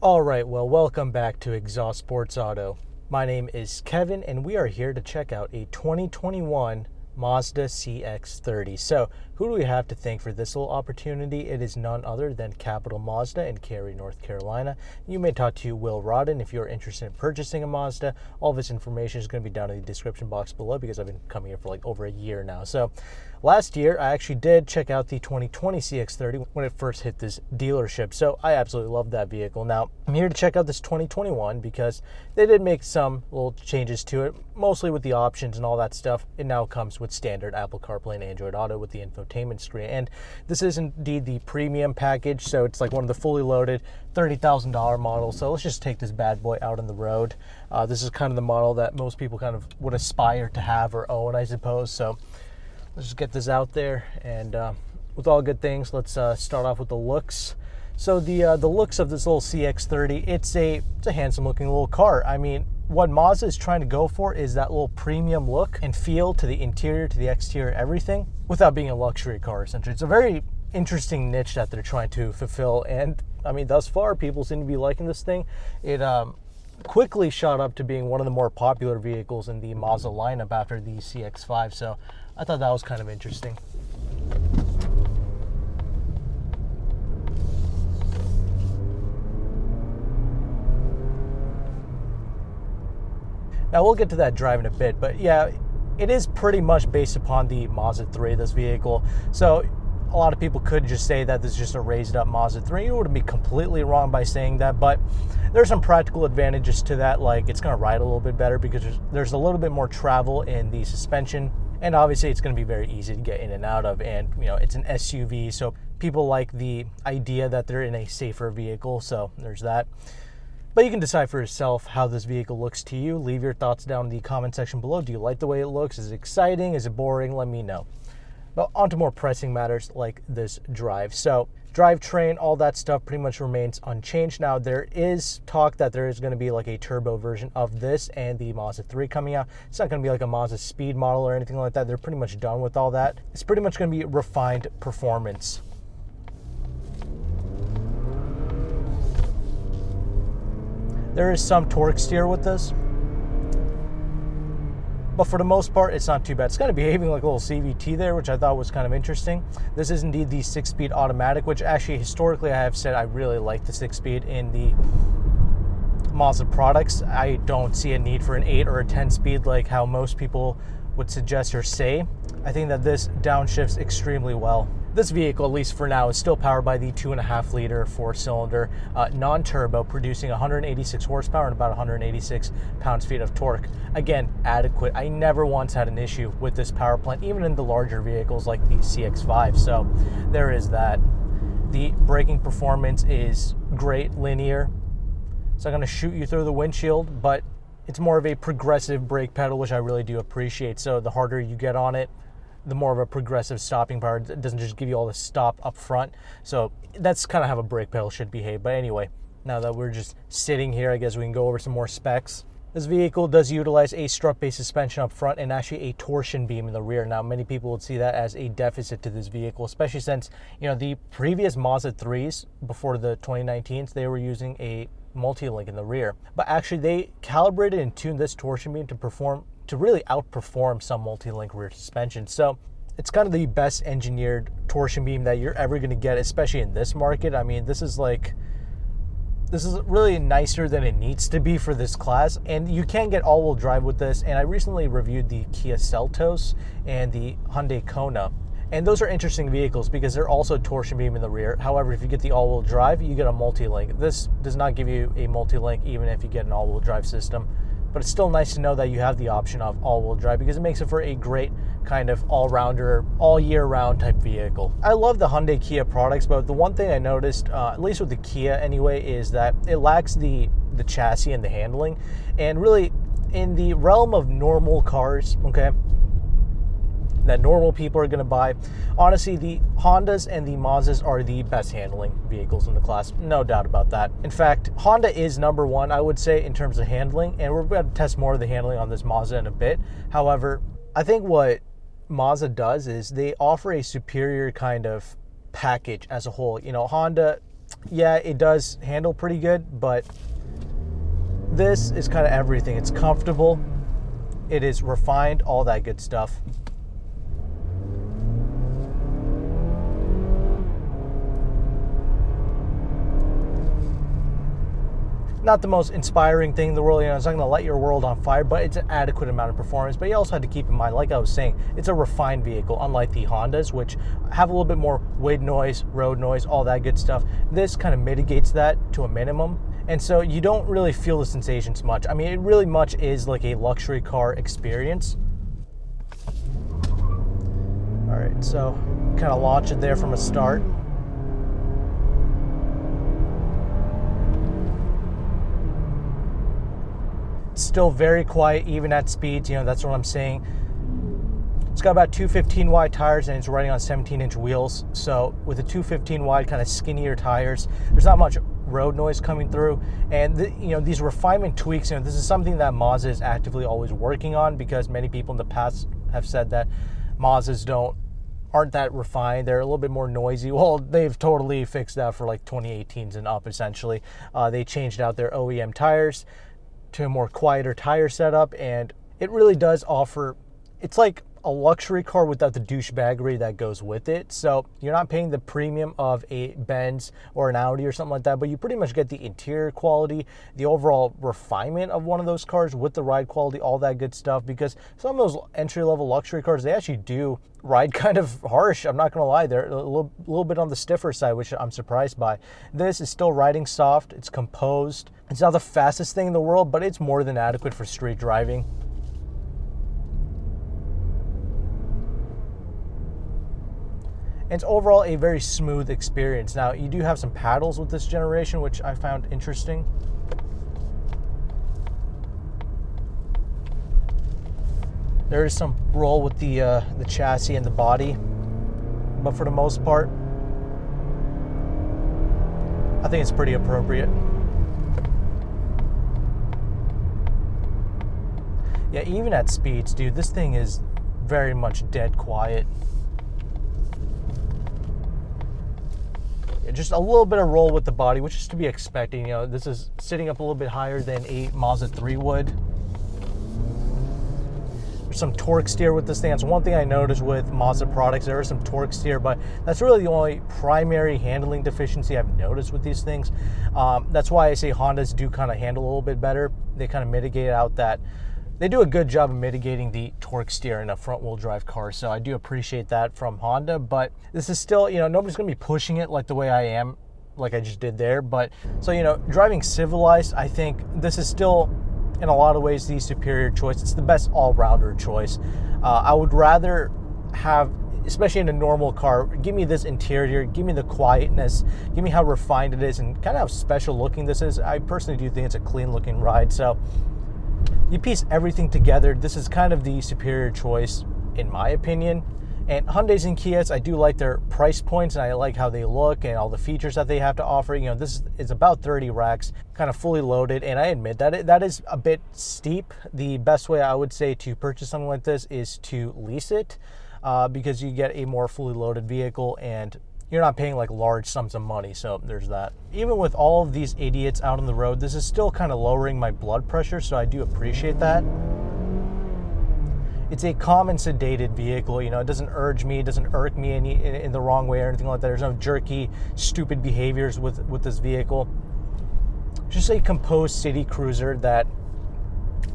All right, well, welcome back to Exhaust Sports Auto. My name is Kevin, and we are here to check out a 2021 Mazda CX-30. So, who do we have to thank for this little opportunity? It is none other than Capital Mazda in Cary, North Carolina. You may talk to Will Rodden if you're interested in purchasing a Mazda. All of his information is going to be down in the description box below because I've been coming here for like over a year now. So, last year, I actually did check out the 2020 CX-30 when it first hit this dealership. So I absolutely love that vehicle. Now, I'm here to check out this 2021 because they did make some little changes to it, mostly with the options and all that stuff. It now comes with standard Apple CarPlay and Android Auto with the infotainment screen. And this is indeed the premium package. So it's like one of the fully loaded $30,000 models. So let's just take this bad boy out on the road. This is kind of the model that most people kind of would aspire to have or own, I suppose. So let's just get this out there, and with all good things, let's start off with the looks. So the looks of this little CX-30, it's a handsome looking little car. I mean, what Mazda is trying to go for is that little premium look and feel to the interior, to the exterior, everything, without being a luxury car, essentially. It's a very interesting niche that they're trying to fulfill, and I mean, thus far, people seem to be liking this thing. It quickly shot up to being one of the more popular vehicles in the Mazda lineup after the CX-5, so I thought that was kind of interesting. Now we'll get to that drive in a bit, but yeah, it is pretty much based upon the Mazda 3, this vehicle. So a lot of people could just say that this is just a raised up Mazda 3. You wouldn't be completely wrong by saying that, but there's some practical advantages to that, like it's going to ride a little bit better because there's a little bit more travel in the suspension, and obviously it's going to be very easy to get in and out of, and you know, it's an SUV, so people like the idea that they're in a safer vehicle, so there's that. But you can decide for yourself how this vehicle looks to you. Leave your thoughts down in the comment section below. Do you like the way it looks? Is it exciting? Is it boring? Let me know. But on to more pressing matters like this drive. So drivetrain, all that stuff pretty much remains unchanged. Now there is talk that there is going to be like a turbo version of this and the Mazda 3 coming out. It's not going to be like a Mazda Speed model or anything like that. They're pretty much done with all that. It's pretty much going to be refined performance. There is some torque steer with this, but for the most part, it's not too bad. It's kind of behaving like a little CVT there, which I thought was kind of interesting. This is indeed the 6-speed automatic, which actually historically I have said I really like the 6-speed in the Mazda products. I don't see a need for an 8 or a 10-speed like how most people would suggest or say. I think that this downshifts extremely well. This vehicle, at least for now, is still powered by the 2.5-liter 4-cylinder non-turbo, producing 186 horsepower and about 186 pounds-feet of torque. Again, adequate. I never once had an issue with this power plant, even in the larger vehicles like the CX-5. So there is that. The braking performance is great, linear. It's not going to shoot you through the windshield, but it's more of a progressive brake pedal, which I really do appreciate. So the harder you get on it, the more of a progressive stopping power. It doesn't just give you all the stop up front. So that's kind of how a brake pedal should behave. But anyway, now that we're just sitting here, I guess we can go over some more specs. This vehicle does utilize a strut-based suspension up front and actually a torsion beam in the rear. Now, many people would see that as a deficit to this vehicle, especially since, you know, the previous Mazda 3s before the 2019s, they were using a multi-link in the rear. But actually, they calibrated and tuned this torsion beam to really outperform some multi-link rear suspension. So it's kind of the best engineered torsion beam that you're ever going to get, especially in this market. I mean, this is really nicer than it needs to be for this class, and you can get all-wheel drive with this. And I recently reviewed the Kia Seltos and the Hyundai Kona, and those are interesting vehicles because they're also torsion beam in the rear. However, if you get the all-wheel drive, you get a multi-link. This does not give you a multi-link even if you get an all-wheel drive system. But it's still nice to know that you have the option of all-wheel drive because it makes it for a great kind of all-rounder, all-year-round type vehicle. I love the Hyundai Kia products, but the one thing I noticed, at least with the Kia anyway, is that it lacks the chassis and the handling. And really, in the realm of normal cars, okay, that normal people are going to buy, honestly, the Hondas and the Mazdas are the best handling vehicles in the class, no doubt about that. In fact, Honda is number one, I would say, in terms of handling, and we're going to test more of the handling on this Mazda in a bit. However, I think what Mazda does is they offer a superior kind of package as a whole. You know, Honda Yeah, it does handle pretty good, but this is kind of everything. It's comfortable, it is refined, all that good stuff. Not the most inspiring thing in the world, it's not going to light your world on fire, but it's an adequate amount of performance. But you also have to keep in mind, like I was saying, it's a refined vehicle, unlike the Hondas, which have a little bit more wind noise, road noise, all that good stuff. This kind of mitigates that to a minimum. And so you don't really feel the sensations much. I mean, it really much is like a luxury car experience. All right, so kind of launch it there from a start. Still very quiet, even at speeds, that's what I'm saying. It's got about 215 wide tires and it's running on 17-inch wheels. So with the 215 wide, kind of skinnier tires, there's not much road noise coming through. And these refinement tweaks, this is something that Mazda is actively always working on, because many people in the past have said that Mazdas aren't that refined. They're a little bit more noisy. Well, they've totally fixed that for like 2018s and up, essentially. They changed out their OEM tires to a more quieter tire setup, and it really does offer, it's like a luxury car without the douchebaggery that goes with it. So you're not paying the premium of a Benz or an Audi or something like that, but you pretty much get the interior quality, the overall refinement of one of those cars with the ride quality, all that good stuff. Because some of those entry-level luxury cars, they actually do ride kind of harsh. I'm not gonna lie, they're a little bit on the stiffer side, which I'm surprised by. This is still riding soft, it's composed. It's not the fastest thing in the world, but it's more than adequate for street driving. And it's overall a very smooth experience. Now, you do have some paddles with this generation, which I found interesting. There is some roll with the chassis and the body, but for the most part, I think it's pretty appropriate. Yeah, even at speeds, dude, this thing is very much dead quiet. Just a little bit of roll with the body, which is to be expected. This is sitting up a little bit higher than a Mazda 3 would. There's some torque steer with this thing. That's one thing I noticed with Mazda products. There is some torque steer, but that's really the only primary handling deficiency I've noticed with these things. That's why I say Hondas do kind of handle a little bit better. They kind of mitigate out that. They do a good job of mitigating the torque steer in a front-wheel drive car, so I do appreciate that from Honda. But this is still, nobody's going to be pushing it like the way I am, like I just did there. But so, driving civilized, I think this is still, in a lot of ways, the superior choice. It's the best all-rounder choice. I would rather have, especially in a normal car, give me this interior, give me the quietness, give me how refined it is, and kind of how special looking this is. I personally do think it's a clean-looking ride, so you piece everything together, this is kind of the superior choice, in my opinion. And Hyundais and Kias, I do like their price points, and I like how they look and all the features that they have to offer. This is about 30 racks, kind of fully loaded, and I admit that that is a bit steep. The best way I would say to purchase something like this is to lease it, because you get a more fully loaded vehicle and you're not paying like large sums of money, so there's that. Even with all of these idiots out on the road, this is still kind of lowering my blood pressure, so I do appreciate that. It's a calm and sedated vehicle, it doesn't urge me, it doesn't irk me in the wrong way or anything like that. There's no jerky, stupid behaviors with this vehicle. It's just a composed city cruiser that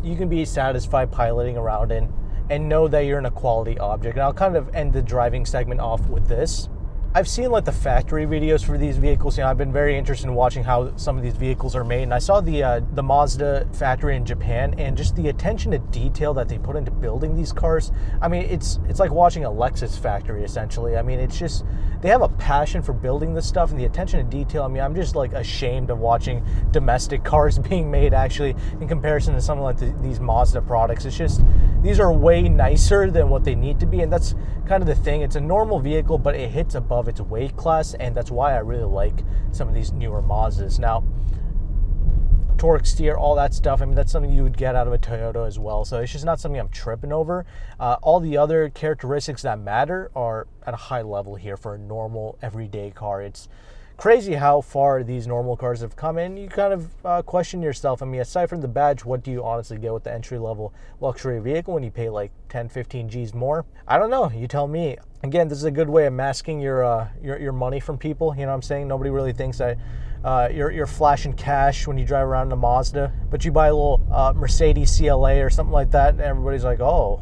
you can be satisfied piloting around in and know that you're in a quality object. And I'll kind of end the driving segment off with this. I've seen like the factory videos for these vehicles. I've been very interested in watching how some of these vehicles are made, and I saw the Mazda factory in Japan, and just the attention to detail that they put into building these cars. I mean, it's like watching a Lexus factory essentially. I mean, it's just, they have a passion for building this stuff, and the attention to detail. I mean, I'm just like ashamed of watching domestic cars being made actually in comparison to something like these Mazda products. It's just, these are way nicer than what they need to be, and that's kind of the thing. It's a normal vehicle, but it hits above its weight class, and that's why I really like some of these newer Mazdas. Now, torque steer, all that stuff, I mean, that's something you would get out of a Toyota as well, so it's just not something I'm tripping over. All the other characteristics that matter are at a high level here for a normal everyday car. It's crazy how far these normal cars have come in. You kind of question yourself. I mean, aside from the badge, what do you honestly get with the entry-level luxury vehicle when you pay like 10, 15 G's more? I don't know. You tell me. Again, this is a good way of masking your money from people. You know what I'm saying? Nobody really thinks that you're flashing cash when you drive around in a Mazda, but you buy a little Mercedes CLA or something like that, and everybody's like, oh,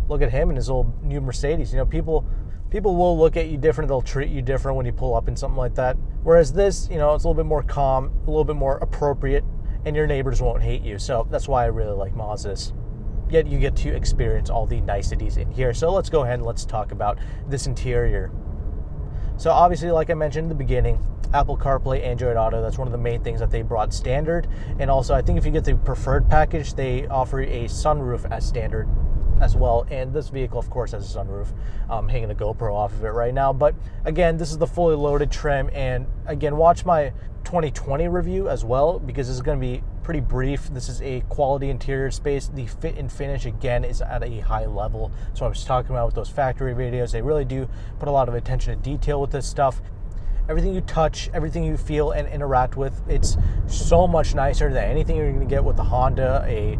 look at him and his old new Mercedes. You know, people will look at you different. They'll treat you different when you pull up in something like that. Whereas this, you know, it's a little bit more calm, a little bit more appropriate, and your neighbors won't hate you. So that's why I really like Mazdas. Yet you get to experience all the niceties in here. So let's go ahead and let's talk about this interior. So obviously, like I mentioned in the beginning, Apple CarPlay, Android Auto, that's one of the main things that they brought standard. And also, I think if you get the preferred package, they offer a sunroof as standard as well. And this vehicle, of course, has a sunroof. I'm hanging a GoPro off of it right now. But again, this is the fully loaded trim. And again, watch my 2020 review as well, because this is going to be pretty brief. This is a quality interior space. The fit and finish, again, is at a high level. So I was talking about with those factory videos, they really do put a lot of attention to detail with this stuff. Everything you touch, everything you feel and interact with, it's so much nicer than anything you're going to get with a Honda, a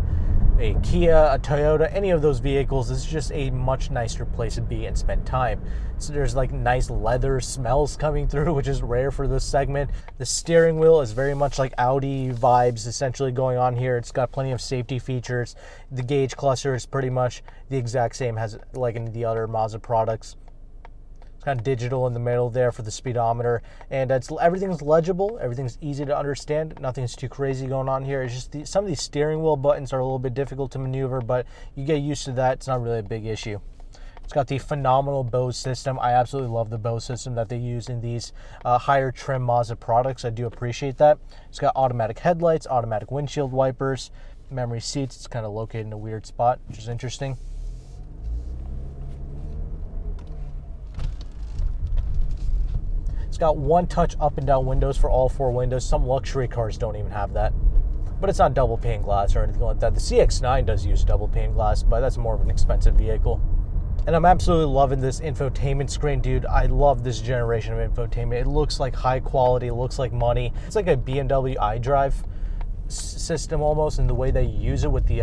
Kia, a Toyota, any of those vehicles. This is just a much nicer place to be and spend time. So there's like nice leather smells coming through, which is rare for this segment. The steering wheel is very much like Audi vibes essentially going on here. It's got plenty of safety features. The gauge cluster is pretty much the exact same as like in the other Mazda products. Kind of digital in the middle there for the speedometer, and everything's legible, everything's easy to understand, nothing's too crazy going on here. It's just some of these steering wheel buttons are a little bit difficult to maneuver, but you get used to that. It's not really a big issue. It's got the phenomenal Bose system. I absolutely love the Bose system that they use in these higher trim Mazda products. I do appreciate that. It's got automatic headlights, automatic windshield wipers, memory seats. It's kind of located in a weird spot, which is interesting. It's got one-touch up and down windows for all four windows. Some luxury cars don't even have that. But it's not double pane glass or anything like that. The CX-9 does use double pane glass, but that's more of an expensive vehicle. And I'm absolutely loving this infotainment screen, dude. I love this generation of infotainment. It looks like high quality, it looks like money. It's like a BMW iDrive system almost, in the way they use it with the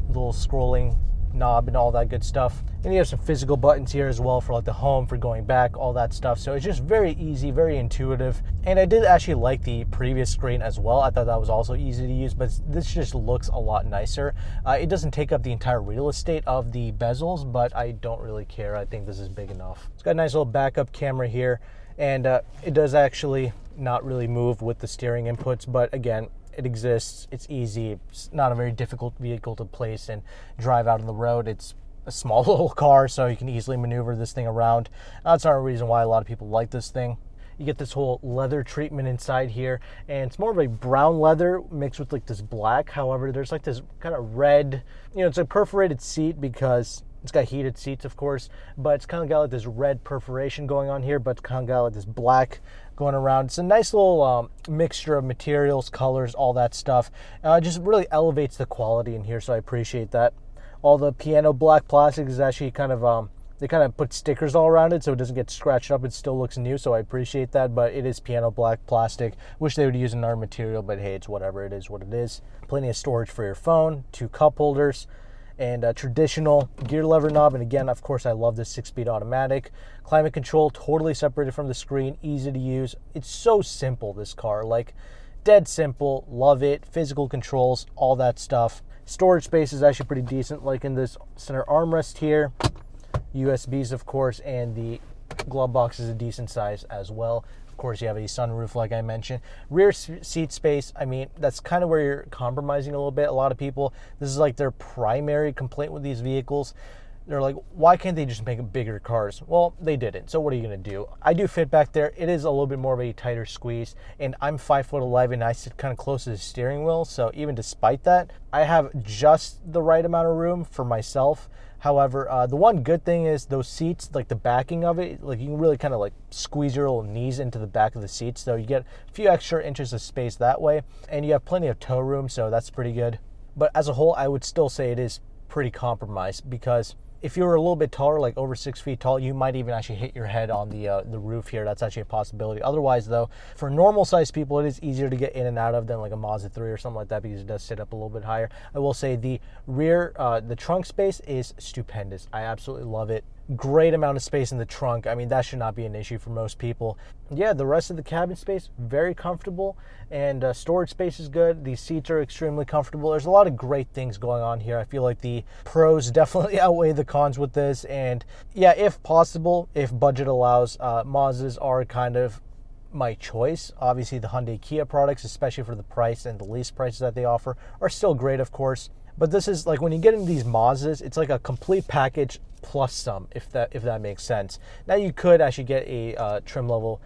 little scrolling knob and all that good stuff. And you have some physical buttons here as well for like the home, for going back, all that stuff. So it's just very easy, very intuitive. And I did actually like the previous screen as well. I thought that was also easy to use, but this just looks a lot nicer. It doesn't take up the entire real estate of the bezels, but I don't really care. I think this is big enough. It's got a nice little backup camera here, and it does actually not really move with the steering inputs, but again, it exists. It's easy. It's not a very difficult vehicle to place and drive out on the road. It's a small little car, so you can easily maneuver this thing around. That's not a reason why a lot of people like this thing. You get this whole leather treatment inside here, and it's more of a brown leather mixed with like this black. However, there's like this kind of red, you know, it's a perforated seat because it's got heated seats, of course, but it's kind of got like this red perforation going on here, but it's kind of got like this black going around. It's a nice little mixture of materials, colors, all that stuff. Just really elevates the quality in here, so I appreciate that. All the piano black plastic is actually kind of, they kind of put stickers all around it so it doesn't get scratched up. It still looks new, so I appreciate that, but it is piano black plastic. Wish they would use another material, but hey, it's whatever. It is what it is. Plenty of storage for your phone, 2 cup holders, and a traditional gear lever knob. And again, of course, I love this 6-speed automatic. Climate control, totally separated from the screen, easy to use. It's so simple, this car, like dead simple, love it. Physical controls, all that stuff. Storage space is actually pretty decent, like in this center armrest here. USBs, of course, and the glove box is a decent size as well. Of course, you have a sunroof, like I mentioned. Rear seat space, I mean, that's kind of where you're compromising a little bit. A lot of people, this is like their primary complaint with these vehicles. They're like, why can't they just make bigger cars? Well, they didn't. So what are you going to do? I do fit back there. It is a little bit more of a tighter squeeze, and I'm 5'11". I sit kind of close to the steering wheel. So even despite that, I have just the right amount of room for myself. However, the one good thing is those seats, like the backing of it, like you can really kind of like squeeze your little knees into the back of the seats. So you get a few extra inches of space that way, and you have plenty of toe room. So that's pretty good. But as a whole, I would still say it is pretty compromised, because if you're a little bit taller, like over 6 feet tall, you might even actually hit your head on the roof here. That's actually a possibility. Otherwise, though, for normal sized people, it is easier to get in and out of than like a Mazda 3 or something like that, because it does sit up a little bit higher. I will say the rear, the trunk space is stupendous. I absolutely love it. Great amount of space in the trunk. I mean, that should not be an issue for most people. Yeah, the rest of the cabin space, very comfortable, and storage space is good. These seats are extremely comfortable. There's a lot of great things going on here. I feel like the pros definitely outweigh the cons with this, and yeah, if possible, if budget allows, Mazdas are kind of my choice. Obviously, the Hyundai Kia products, especially for the price and the lease prices that they offer, are still great, of course. But this is like, when you get into these Mazdas, it's like a complete package plus some, if that makes sense. Now, you could actually get a trim level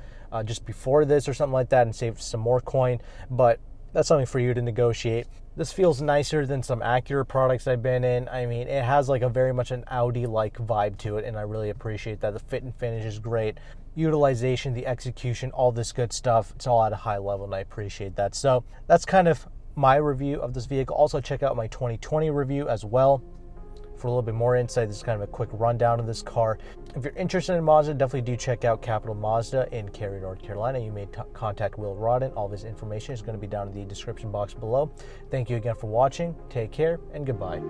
just before this or something like that and save some more coin, but that's something for you to negotiate. This feels nicer than some Acura products I've been in. I mean, it has like a very much an Audi-like vibe to it, and I really appreciate that. The fit and finish is great. Utilization, the execution, all this good stuff, it's all at a high level, and I appreciate that. So that's kind of my review of this vehicle. Also, check out my 2020 review as well for a little bit more insight. This is kind of a quick rundown of this car. If you're interested in Mazda, definitely do check out Capital Mazda in Cary, North Carolina. You may contact Will Rodden. All of his information is going to be down in the description box below. Thank you again for watching. Take care and goodbye.